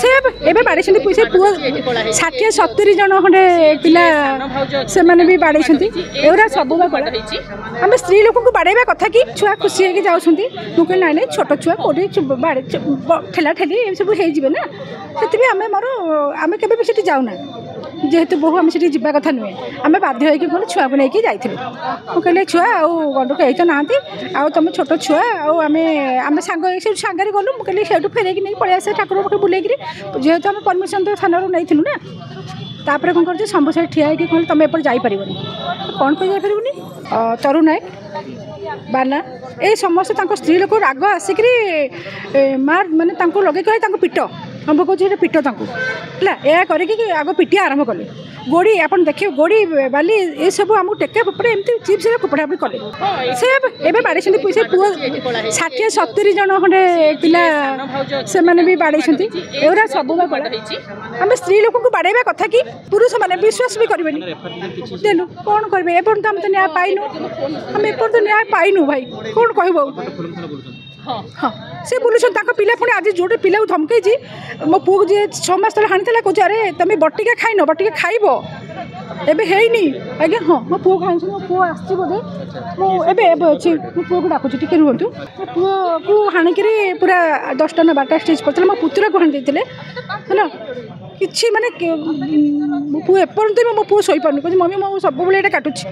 से एबे बाड़े पैसा पुआ 60-70 जन खंडे पिला से माने भी बाड़े एवरा सब आम स्त्री लोक को बाड़ेबा कथा कि छुआ खुशी होगी जाऊँगी मुझे ना ना छोट छुआ कौटे बाड़े ठेला ठेली सब हो ना से आम मोर आम के जाऊना जेहेतु बहु आम से जा कथा नुहे आम बाध्य होगी छुआ को लेकिन जाइलु कहले छुआ गंडू कही तो ना तुम छोट छुआ आम सांगे गलु मुझे से फेरैक नहीं पलि आसे ठाकुर पाखे बुले जेहेतु आम परमिशन तो थाना नहीं ना तापर कौन कर सब साइड ठिया कहले तुम एपट जापर कौन पर जापर तरु नायक बाला ये समस्त स्त्री लोक राग आसिक मार माने लगे कहे पिट हम कहूँ पिट है करके आग पिटिया आरंभ कले गोड़ी आप देखिए गोड़ी बाली ये सब आमको टेका फोपड़े एमती चिप्स फोपड़ा कले से एवं बाड़े पैसा पुआ 60-70 जन खंडे पिला से माने भी बाड़े एवरा सब आम स्त्री लोक को बाड़ेबा कथा कि पुरुष मैंने विश्वास भी करेंगे देनु कौन करेंगे एपन तो आम तो न्याय पाइनु आम एपन तो न्याय पाइनु भाई कौन कह हाँ से बुलून पिला पुणी आज जो पिला धमकई मो पुओ जी 6 मास तले हाणी कहे अरे तुम बटिका खाइन बटिका खाइब एबे हैनी आज्ञा हाँ मो पुओ खाई मो पुओ आसी बोधे मुझे अच्छी मो पुओ को डाकुची टिके रुहतु मो पुओ को हाणिक पूरा 10टा ना 12टा स्टेज करते मो पुतुरा को हाणी देते है कि माने मो पुओ एपर्यंत मो पुओ शोपार कहे मम्मी मो सब ये काटुची।